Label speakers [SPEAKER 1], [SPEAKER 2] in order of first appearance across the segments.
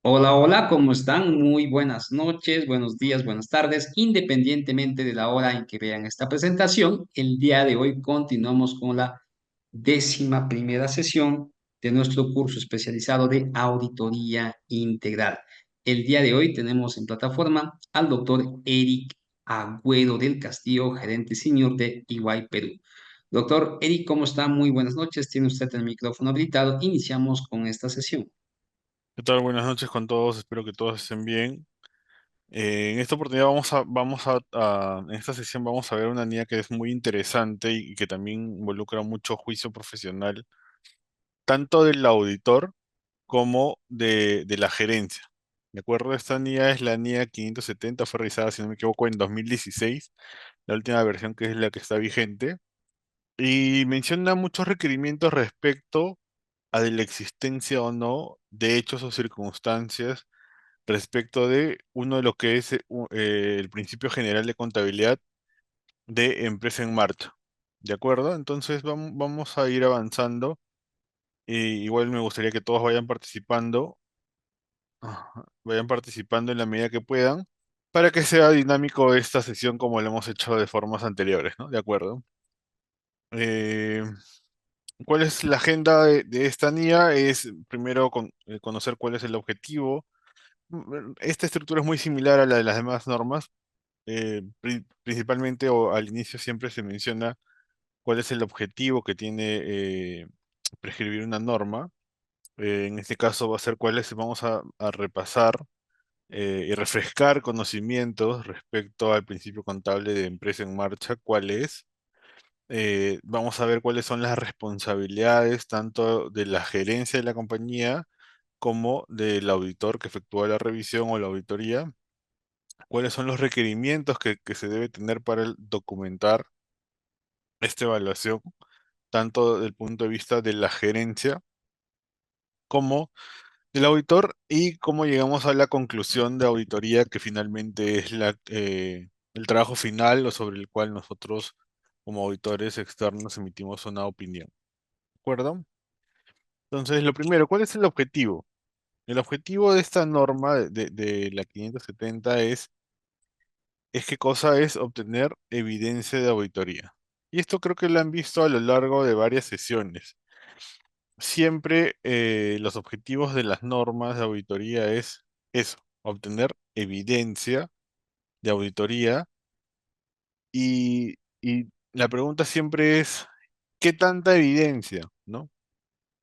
[SPEAKER 1] Hola, hola, ¿cómo están? Muy buenas noches, buenos días, buenas tardes, independientemente de la hora en que vean esta presentación. El día de hoy continuamos con la 11ª sesión de nuestro curso especializado de auditoría integral. El día de hoy tenemos en plataforma al doctor Eric Agüero del Castillo, gerente senior de EY Perú. Doctor Eric, ¿cómo está? Muy buenas noches. Tiene usted el micrófono habilitado. Iniciamos con esta sesión.
[SPEAKER 2] ¿Qué tal? Buenas noches con todos, espero que todos estén bien. En esta oportunidad en esta sesión vamos a ver una línea que es muy interesante y que también involucra mucho juicio profesional, tanto del auditor como de la gerencia. ¿De acuerdo? Esta NIA es la NIA 570, fue realizada, si no me equivoco, en 2016, la última versión que es la que está vigente, y menciona muchos requerimientos respecto a de la existencia o no de hechos o circunstancias respecto de uno de lo que es el principio general de contabilidad de empresa en marcha. ¿De acuerdo? Entonces vamos a ir avanzando. Igual me gustaría que todos vayan participando en la medida que puedan, para que sea dinámico esta sesión como lo hemos hecho de formas anteriores, ¿no? ¿De acuerdo? Eh, ¿Cuál es la agenda de esta NIA? Es primero conocer cuál es el objetivo. Esta estructura es muy similar a la de las demás normas. Principalmente o al inicio siempre se menciona cuál es el objetivo que tiene prescribir una norma. En este caso va a ser cuáles vamos a repasar y refrescar conocimientos respecto al principio contable de empresa en marcha, cuál es. Vamos a ver cuáles son las responsabilidades tanto de la gerencia de la compañía como del auditor que efectúa la revisión o la auditoría. ¿Cuáles son los requerimientos que se debe tener para documentar esta evaluación, tanto desde el punto de vista de la gerencia como del auditor, y cómo llegamos a la conclusión de auditoría que finalmente es el trabajo final o sobre el cual nosotros como auditores externos emitimos una opinión? ¿De acuerdo? Entonces, lo primero, ¿cuál es el objetivo? El objetivo de esta norma de la 570 es qué cosa es obtener evidencia de auditoría. Y esto creo que lo han visto a lo largo de varias sesiones. Siempre los objetivos de las normas de auditoría es eso, obtener evidencia de auditoría, y la pregunta siempre es, ¿qué tanta evidencia? ¿No?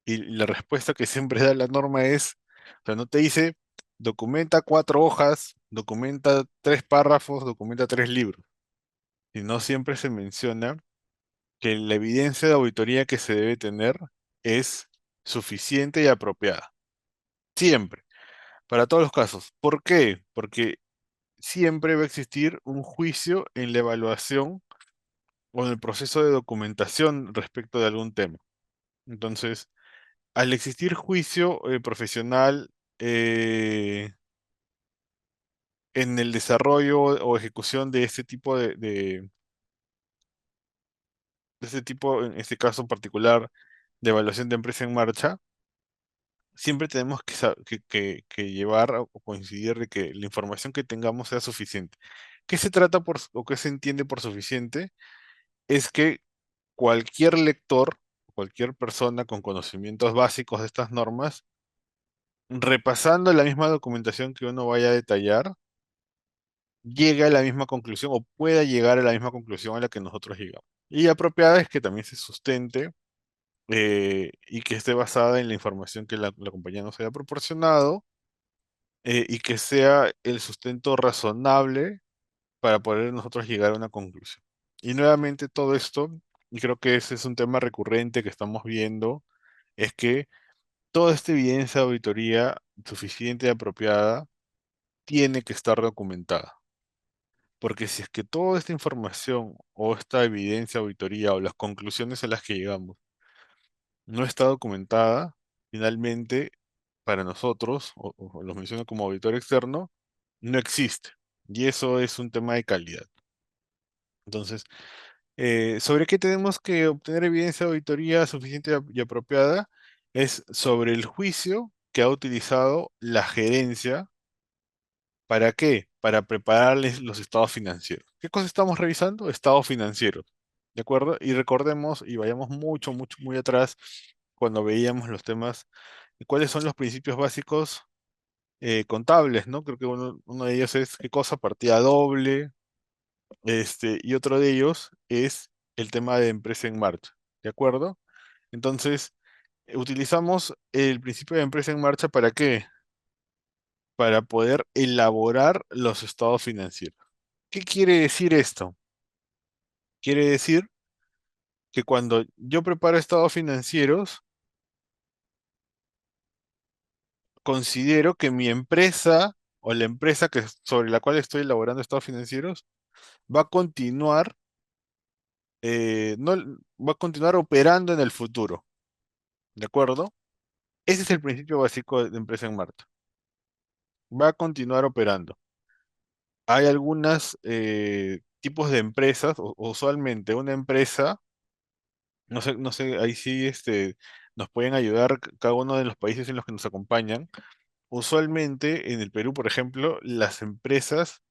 [SPEAKER 2] Y la respuesta que siempre da la norma es, o sea, no te dice, documenta 4 hojas, documenta 3 párrafos, documenta 3 libros, sino siempre se menciona que la evidencia de auditoría que se debe tener es suficiente y apropiada. Siempre, para todos los casos. ¿Por qué? Porque siempre va a existir un juicio en la evaluación o en el proceso de documentación respecto de algún tema. Entonces, al existir juicio profesional eh, en el desarrollo o ejecución de este tipo de este tipo, en este caso en particular, de evaluación de empresa en marcha, siempre tenemos que llevar o coincidir de que la información que tengamos sea suficiente. ¿Qué se trata o qué se entiende por suficiente? Es que cualquier lector, cualquier persona con conocimientos básicos de estas normas, repasando la misma documentación que uno vaya a detallar, llegue a la misma conclusión o pueda llegar a la misma conclusión a la que nosotros llegamos. Y apropiada es que también se sustente y que esté basada en la información que la compañía nos haya proporcionado, y que sea el sustento razonable para poder nosotros llegar a una conclusión. Y nuevamente todo esto, y creo que ese es un tema recurrente que estamos viendo, es que toda esta evidencia de auditoría suficiente y apropiada tiene que estar documentada. Porque si es que toda esta información o esta evidencia de auditoría o las conclusiones a las que llegamos no está documentada, finalmente para nosotros, o lo menciono como auditor externo, no existe. Y eso es un tema de calidad. Entonces, ¿sobre qué tenemos que obtener evidencia de auditoría suficiente y apropiada? Es sobre el juicio que ha utilizado la gerencia. ¿Para qué? Para prepararles los estados financieros. ¿Qué cosa estamos revisando? Estados financieros. ¿De acuerdo? Y recordemos y vayamos mucho, mucho, muy atrás cuando veíamos los temas de cuáles son los principios básicos contables, ¿no? Creo que uno de ellos es qué cosa, partida doble, y otro de ellos es el tema de empresa en marcha. ¿De acuerdo? Entonces, utilizamos el principio de empresa en marcha ¿para qué? Para poder elaborar los estados financieros. ¿Qué quiere decir esto? Quiere decir que cuando yo preparo estados financieros, considero que mi empresa o la empresa sobre la cual estoy elaborando estados financieros va a continuar, no, va a continuar operando en el futuro. ¿De acuerdo? Ese es el principio básico de empresa en marcha. Va a continuar operando. Hay algunos tipos de empresas, usualmente una empresa, no sé, ahí sí nos pueden ayudar cada uno de los países en los que nos acompañan. Usualmente en el Perú, por ejemplo, las empresas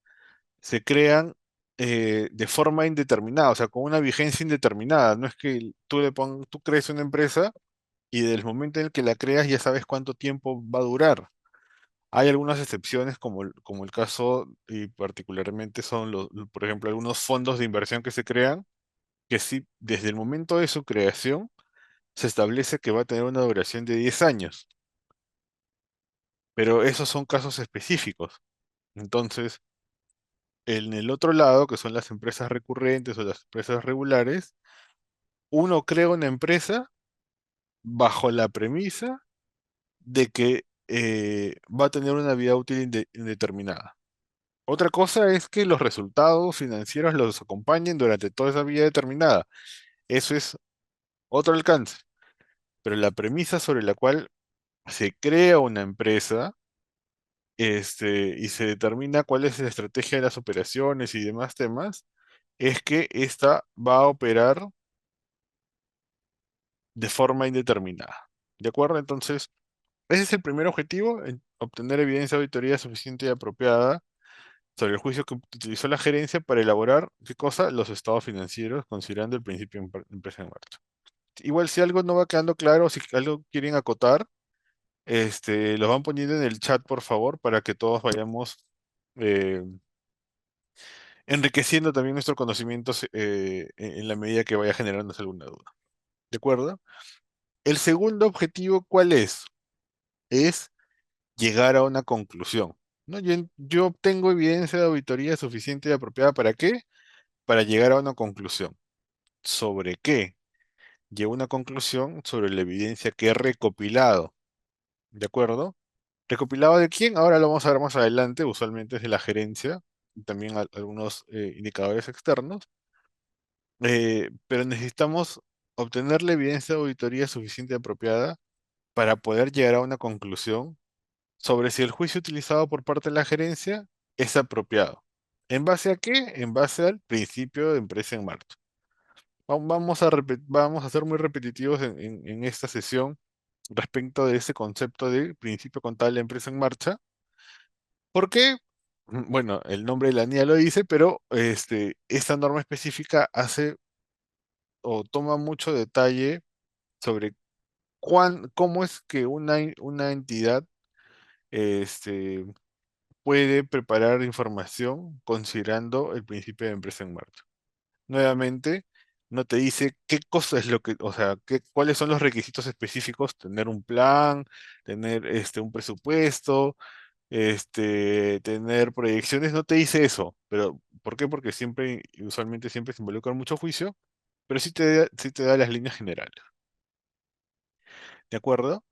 [SPEAKER 2] se crean de forma indeterminada, o sea, con una vigencia indeterminada. No es que tú crees una empresa y desde el momento en el que la creas ya sabes cuánto tiempo va a durar. Hay algunas excepciones, como el caso, y particularmente son por ejemplo, algunos fondos de inversión que se crean, que sí, desde el momento de su creación, se establece que va a tener una duración de 10 años, pero esos son casos específicos. Entonces, en el otro lado, que son las empresas recurrentes o las empresas regulares, uno crea una empresa bajo la premisa de que va a tener una vida útil indeterminada. Otra cosa es que los resultados financieros los acompañen durante toda esa vida determinada. Eso es otro alcance. Pero la premisa sobre la cual se crea una empresa, y se determina cuál es la estrategia de las operaciones y demás temas, es que ésta va a operar de forma indeterminada. ¿De acuerdo? Entonces, ese es el primer objetivo, obtener evidencia de auditoría suficiente y apropiada sobre el juicio que utilizó la gerencia para elaborar, ¿qué cosa? Los estados financieros, considerando el principio de empresa en marcha. Igual si algo no va quedando claro, si algo quieren acotar, lo van poniendo en el chat, por favor, para que todos vayamos eh, enriqueciendo también nuestros conocimientos en la medida que vaya generándose alguna duda. ¿De acuerdo? El segundo objetivo, ¿cuál es? Es llegar a una conclusión. ¿No? Yo obtengo evidencia de auditoría suficiente y apropiada ¿para qué? Para llegar a una conclusión. ¿Sobre qué? Llego a una conclusión sobre la evidencia que he recopilado. ¿De acuerdo? ¿Recopilado de quién? Ahora lo vamos a ver más adelante, usualmente es de la gerencia, y también algunos indicadores externos, pero necesitamos obtener la evidencia de auditoría suficiente y apropiada para poder llegar a una conclusión sobre si el juicio utilizado por parte de la gerencia es apropiado. ¿En base a qué? En base al principio de empresa en marcha. Vamos a ser muy repetitivos en esta sesión respecto de ese concepto de principio contable de empresa en marcha. ¿Por qué? Bueno, el nombre de la NIA lo dice, pero esta norma específica hace o toma mucho detalle sobre cómo es que una entidad este, puede preparar información considerando el principio de empresa en marcha. Nuevamente, no te dice qué cosa es lo que, o sea, cuáles son los requisitos específicos, tener un plan, tener un presupuesto, tener proyecciones, no te dice eso. Pero, ¿por qué? Porque usualmente siempre se involucra mucho juicio, pero sí te da las líneas generales. ¿De acuerdo?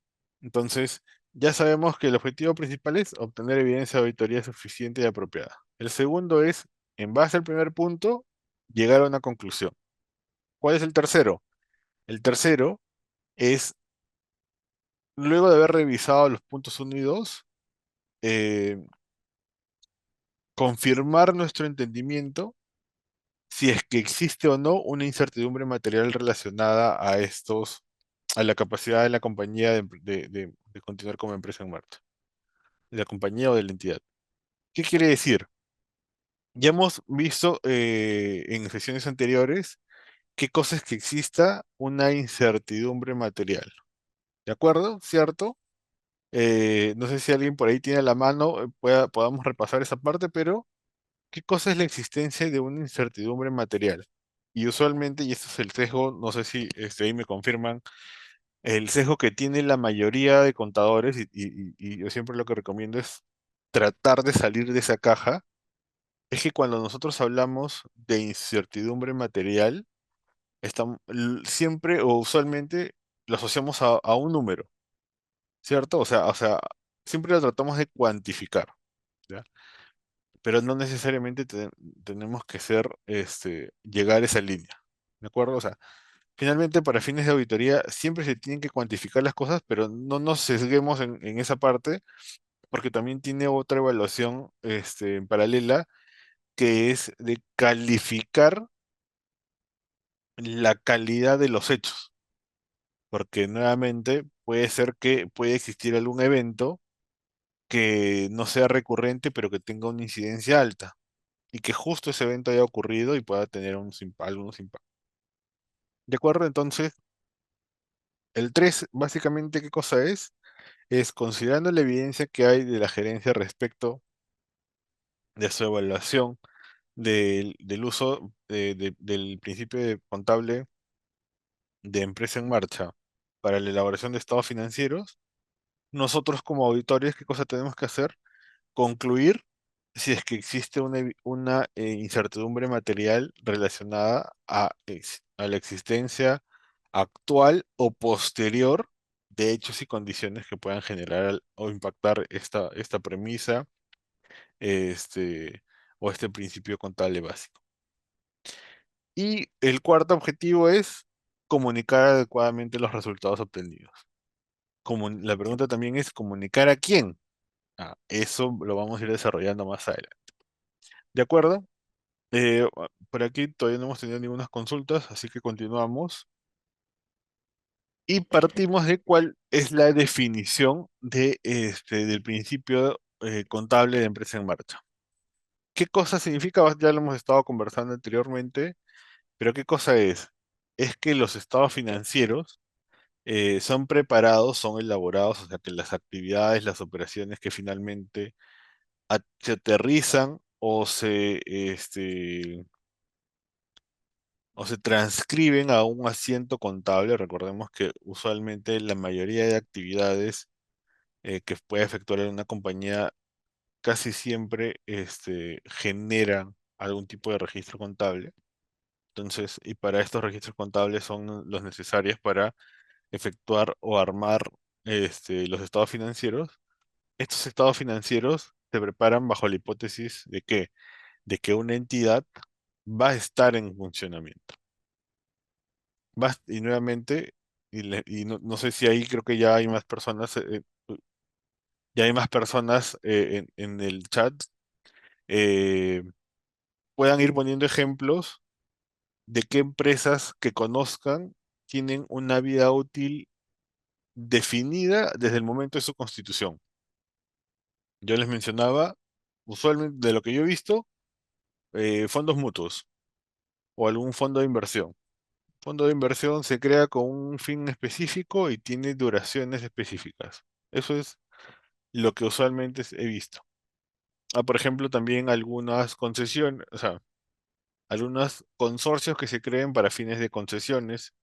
[SPEAKER 2] Entonces, ya sabemos que el objetivo principal es obtener evidencia de auditoría suficiente y apropiada. El segundo es, en base al primer punto, llegar a una conclusión. ¿Cuál es el tercero? El tercero es, luego de haber revisado los puntos uno y 2, eh, confirmar nuestro entendimiento si es que existe o no una incertidumbre material relacionada a la capacidad de la compañía de continuar como empresa en marcha, de la compañía o de la entidad. ¿Qué quiere decir? Ya hemos visto en sesiones anteriores qué cosa es que exista una incertidumbre material. ¿De acuerdo? ¿Cierto? No sé si alguien por ahí tiene a la mano, podamos repasar esa parte, pero ¿qué cosa es la existencia de una incertidumbre material? Y usualmente, y este es el sesgo, no sé si ahí me confirman, el sesgo que tiene la mayoría de contadores, y yo siempre lo que recomiendo es tratar de salir de esa caja, es que cuando nosotros hablamos de incertidumbre material, siempre o usualmente lo asociamos a un número, ¿cierto? O sea, siempre lo tratamos de cuantificar, ¿ya? Pero no necesariamente tenemos que llegar a esa línea, ¿de acuerdo? O sea, finalmente para fines de auditoría siempre se tienen que cuantificar las cosas, pero no nos sesguemos en esa parte, porque también tiene otra evaluación en paralela, que es de calificar la calidad de los hechos, porque nuevamente puede ser que puede existir algún evento que no sea recurrente, pero que tenga una incidencia alta, y que justo ese evento haya ocurrido y pueda tener algunos impactos. ¿De acuerdo? Entonces, el 3 básicamente, ¿qué cosa es? Es considerando la evidencia que hay de la gerencia respecto de su evaluación del uso del principio contable de empresa en marcha para la elaboración de estados financieros. Nosotros como auditores, ¿qué cosa tenemos que hacer? Concluir si es que existe una incertidumbre material relacionada a la existencia actual o posterior de hechos y condiciones que puedan generar o impactar esta premisa, este, o este principio contable básico. Y el cuarto objetivo es comunicar adecuadamente los resultados obtenidos. La pregunta también es: ¿comunicar a quién? Eso lo vamos a ir desarrollando más adelante. ¿De acuerdo? Por aquí todavía no hemos tenido ninguna consultas, así que continuamos. Y partimos de cuál es la definición del principio contable de empresa en marcha. ¿Qué cosa significa? Ya lo hemos estado conversando anteriormente, pero ¿qué cosa es? Es que los estados financieros son preparados, son elaborados, o sea que las actividades, las operaciones que finalmente se aterrizan o se transcriben a un asiento contable. Recordemos que usualmente la mayoría de actividades que puede efectuar una compañía casi siempre generan algún tipo de registro contable. Entonces, y para estos registros contables son los necesarios para efectuar o armar los estados financieros. Estos estados financieros se preparan bajo la hipótesis de que una entidad va a estar en funcionamiento. Y nuevamente, y no sé si ahí creo que ya hay más personas, ya hay más personas en el chat, eh, puedan ir poniendo ejemplos de qué empresas que conozcan tienen una vida útil definida desde el momento de su constitución. Yo les mencionaba, usualmente de lo que yo he visto, fondos mutuos o algún fondo de inversión. Fondo de inversión se crea con un fin específico y tiene duraciones específicas. Eso es lo que usualmente he visto. Por ejemplo, también algunas concesiones, o sea, algunos consorcios que se creen para fines de concesiones.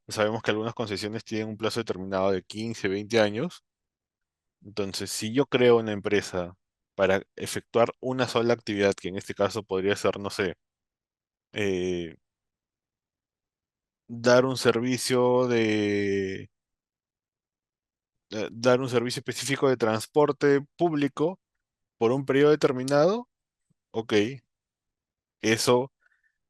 [SPEAKER 2] Sabemos que algunas concesiones tienen un plazo determinado de 15, 20 años. Entonces, si yo creo una empresa para efectuar una sola actividad, que en este caso podría ser, no sé, eh, dar un servicio dar un servicio específico de transporte público por un periodo determinado, ok, eso,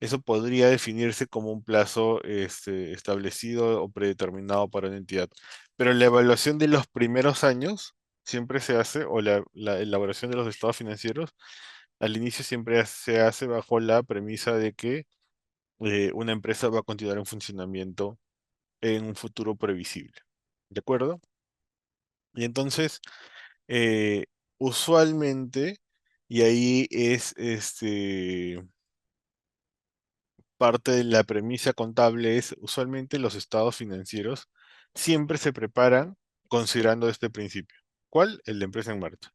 [SPEAKER 2] eso podría definirse como un plazo establecido o predeterminado para una entidad. Pero la evaluación de los primeros años siempre se hace, o la elaboración de los estados financieros, al inicio siempre se hace bajo la premisa de que una empresa va a continuar en funcionamiento en un futuro previsible. ¿De acuerdo? Y entonces, eh, usualmente, y ahí es parte de la premisa contable, es usualmente los estados financieros siempre se preparan considerando este principio. ¿Cuál? El de empresa en marcha.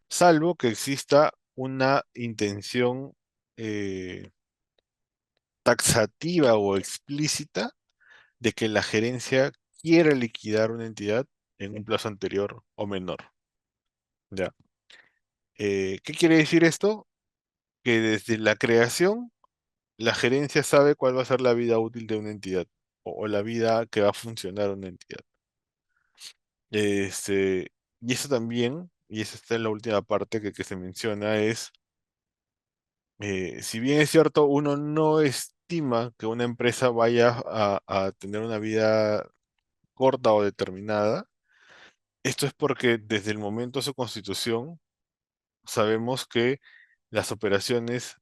[SPEAKER 2] Salvo que exista una intención eh, taxativa o explícita de que la gerencia quiera liquidar una entidad en un plazo anterior o menor. ¿Ya? ¿Qué quiere decir esto? Que desde la creación, la gerencia sabe cuál va a ser la vida útil de una entidad o la vida que va a funcionar una entidad. Y eso también, y eso está en la última parte que se menciona, es, si bien es cierto, uno no estima que una empresa vaya a tener una vida corta o determinada, esto es porque desde el momento de su constitución sabemos que las operaciones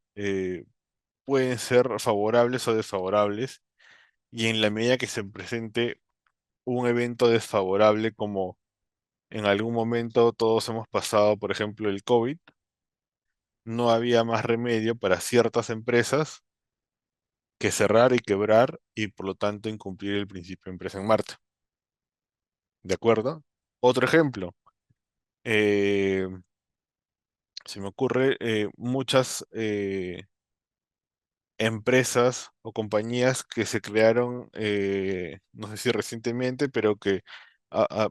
[SPEAKER 2] pueden ser favorables o desfavorables, y en la medida que se presente un evento desfavorable, como en algún momento todos hemos pasado, por ejemplo, el COVID, no había más remedio para ciertas empresas que cerrar y quebrar y por lo tanto incumplir el principio de empresa en marcha. ¿De acuerdo? Otro ejemplo, eh, se me ocurre muchas empresas o compañías que se crearon, no sé si recientemente, pero que a- a-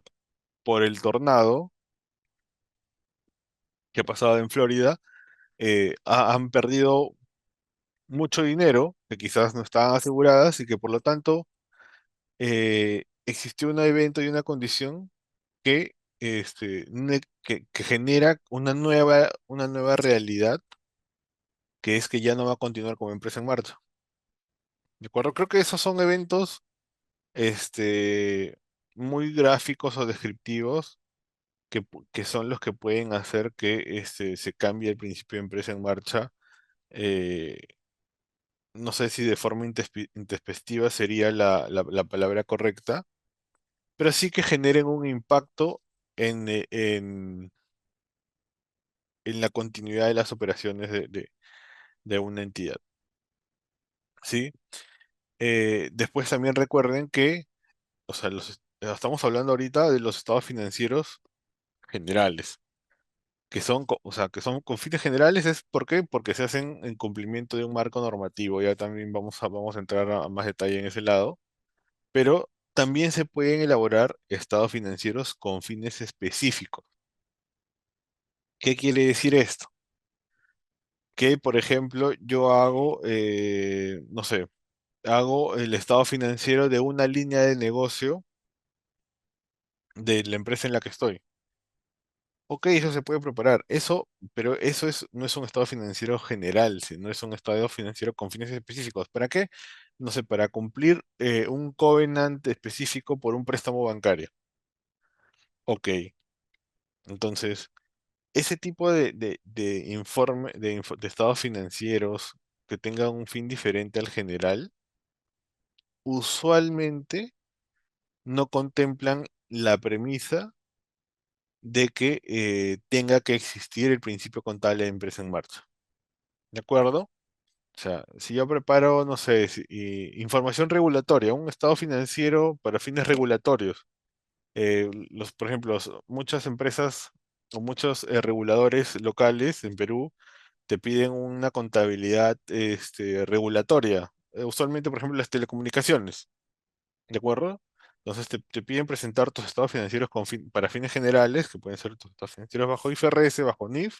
[SPEAKER 2] por el tornado que ha pasado en Florida, han perdido mucho dinero que quizás no estaban aseguradas y que por lo tanto existió un evento y una condición que, que genera una nueva realidad, que es que ya no va a continuar como empresa en marcha. ¿De acuerdo? Creo que esos son eventos muy gráficos o descriptivos que son los que pueden hacer que se cambie el principio de empresa en marcha. eh, no sé si de forma intempestiva sería la palabra correcta, pero sí que generen un impacto en la continuidad de las operaciones de una entidad. ¿Sí? Después también recuerden que, o sea, estamos hablando ahorita de los estados financieros generales, que son, o sea, que son con fines generales. ¿Es por qué? Porque se hacen en cumplimiento de un marco normativo. Ya también vamos a entrar a más detalle en ese lado, pero también se pueden elaborar estados financieros con fines específicos. ¿Qué quiere decir esto? Que, por ejemplo, yo hago, no sé, hago el estado financiero de una línea de negocio de la empresa en la que estoy. Ok, eso se puede preparar. Eso, pero eso no es un estado financiero general, sino es un estado financiero con fines específicos. ¿Para qué? No sé, para cumplir un covenant específico por un préstamo bancario. Ok, entonces, ese tipo de informe, de estados financieros que tengan un fin diferente al general, usualmente no contemplan la premisa de que tenga que existir el principio contable de empresa en marcha. ¿De acuerdo? O sea, si yo preparo, no sé, información regulatoria, un estado financiero para fines regulatorios, por ejemplo, muchas empresas o muchos reguladores locales en Perú te piden una contabilidad regulatoria, usualmente, por ejemplo, las telecomunicaciones. ¿De acuerdo? Entonces te piden presentar tus estados financieros para fines generales, que pueden ser tus estados financieros bajo IFRS, bajo NIF,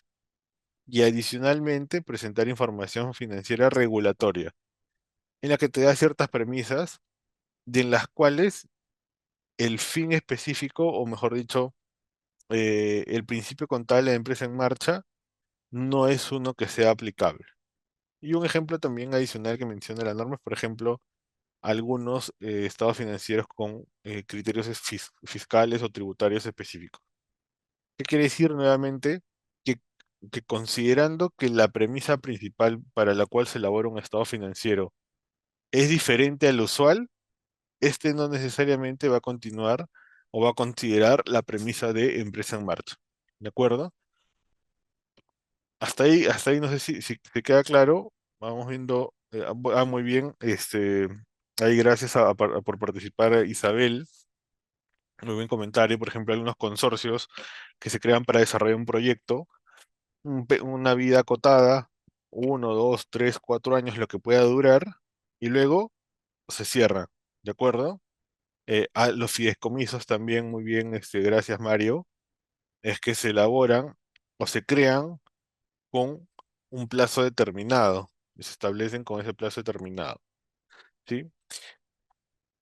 [SPEAKER 2] y adicionalmente presentar información financiera regulatoria, en la que te da ciertas premisas de las cuales el fin específico, o mejor dicho, el principio contable de empresa en marcha, no es uno que sea aplicable. Y un ejemplo también adicional que menciona la norma es, por ejemplo, algunos estados financieros con criterios fiscales o tributarios específicos. ¿Qué quiere decir nuevamente? Que, que considerando que la premisa principal para la cual se elabora un estado financiero es diferente al usual, este no necesariamente va a continuar o va a considerar la premisa de empresa en marcha. ¿De acuerdo? Hasta ahí no sé si te queda claro. Vamos viendo. Muy bien. Ahí gracias por participar, Isabel. Muy buen comentario. Por ejemplo, algunos consorcios que se crean para desarrollar un proyecto, una vida acotada, 1, 2, 3, 4 años, lo que pueda durar, y luego se cierra. ¿De acuerdo? Los fideicomisos también, muy bien, gracias Mario, es que se elaboran o se crean con un plazo determinado, y se establecen con ese plazo determinado, ¿sí?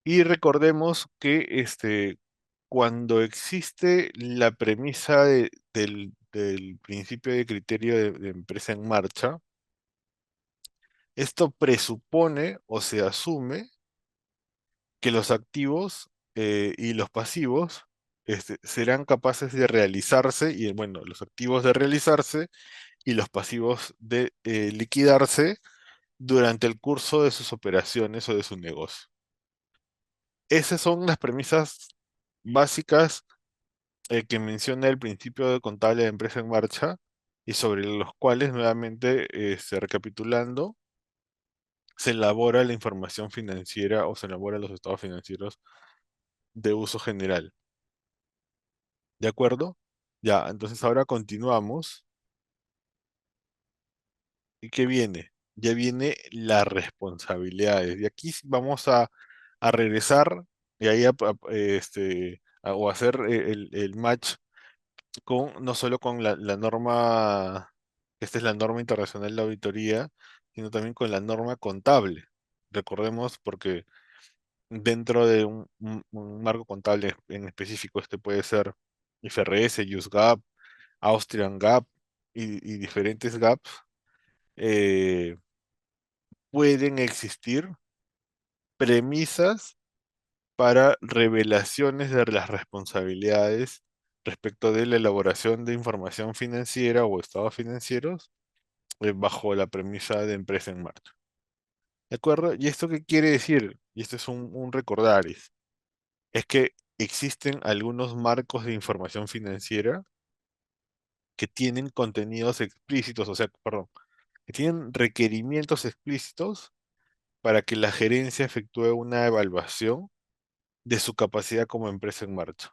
[SPEAKER 2] Y recordemos que cuando existe la premisa del principio de criterio de empresa en marcha, esto presupone o se asume que los activos y los pasivos serán capaces de realizarse, y bueno, los activos de realizarse y los pasivos de liquidarse durante el curso de sus operaciones o de su negocio. Esas son las premisas básicas que menciona el principio de contable de empresa en marcha y sobre los cuales nuevamente, recapitulando, se elabora la información financiera o se elaboran los estados financieros de uso general. ¿De acuerdo? Ya, entonces ahora continuamos. ¿Y qué viene? Ya viene las responsabilidades. Y aquí sí vamos a regresar y ahí o hacer el match con no solo con la norma, esta es la norma internacional de auditoría, sino también con la norma contable. Recordemos porque dentro de un marco contable en específico, este puede ser IFRS, GAAP, Austrian GAAP y diferentes GAPs, eh, pueden existir premisas para revelaciones de las responsabilidades respecto de la elaboración de información financiera o estados financieros bajo la premisa de empresa en marcha. ¿De acuerdo? ¿Y esto qué quiere decir? Y esto es un recordaris. Es que existen algunos marcos de información financiera que tienen contenidos explícitos, o sea, perdón, que tienen requerimientos explícitos para que la gerencia efectúe una evaluación de su capacidad como empresa en marcha.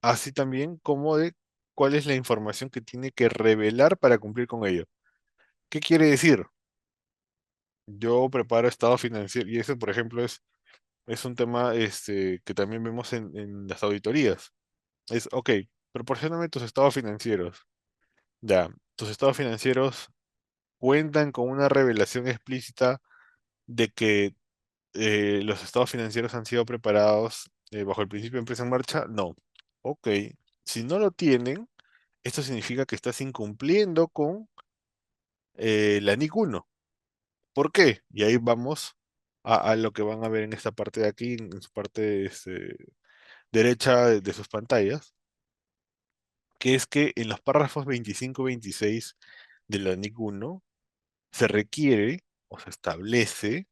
[SPEAKER 2] Así también como de cuál es la información que tiene que revelar para cumplir con ello. ¿Qué quiere decir? Yo preparo estado financiero y ese, por ejemplo, es un tema que también vemos en las auditorías. Es, ok, proporcióname tus estados financieros. Ya, tus estados financieros cuentan con una revelación explícita de que los estados financieros han sido preparados bajo el principio de empresa en marcha. No. Ok, si no lo tienen, esto significa que estás incumpliendo con la NIC 1. ¿Por qué? Y ahí vamos a lo que van a ver en esta parte de aquí, en su parte derecha de sus pantallas, que es que en los párrafos 25 y 26 de la NIC 1 se requiere o se establece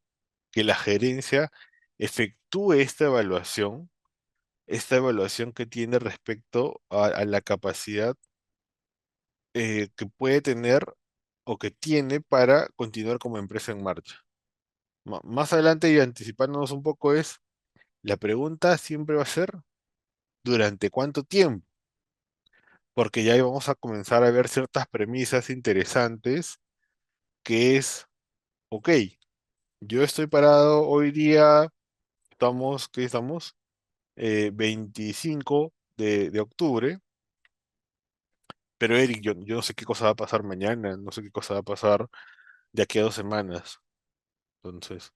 [SPEAKER 2] que la gerencia efectúe esta evaluación que tiene respecto a la capacidad que puede tener o que tiene para continuar como empresa en marcha. Más adelante y anticipándonos un poco es, la pregunta siempre va a ser, ¿durante cuánto tiempo? Porque ya ahí vamos a comenzar a ver ciertas premisas interesantes, que es, ok, yo estoy parado hoy día, ¿qué estamos? 25 de octubre, pero Eric, yo no sé qué cosa va a pasar mañana, no sé qué cosa va a pasar de aquí a 2 semanas. Entonces,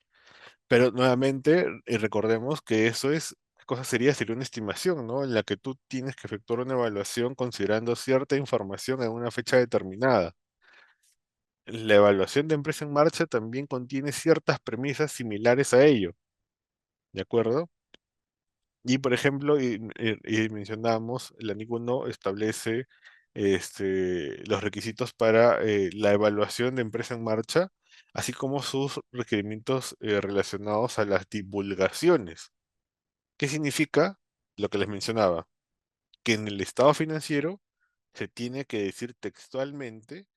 [SPEAKER 2] pero nuevamente, recordemos que eso es, ¿qué cosa sería una estimación, ¿no? En la que tú tienes que efectuar una evaluación considerando cierta información en una fecha determinada. La evaluación de empresa en marcha también contiene ciertas premisas similares a ello, ¿de acuerdo? Y por ejemplo, y mencionamos, el ANIC 1 establece los requisitos para la evaluación de empresa en marcha, así como sus requerimientos relacionados a las divulgaciones. ¿Qué significa? lo que les mencionaba, que en el estado financiero se tiene que decir textualmente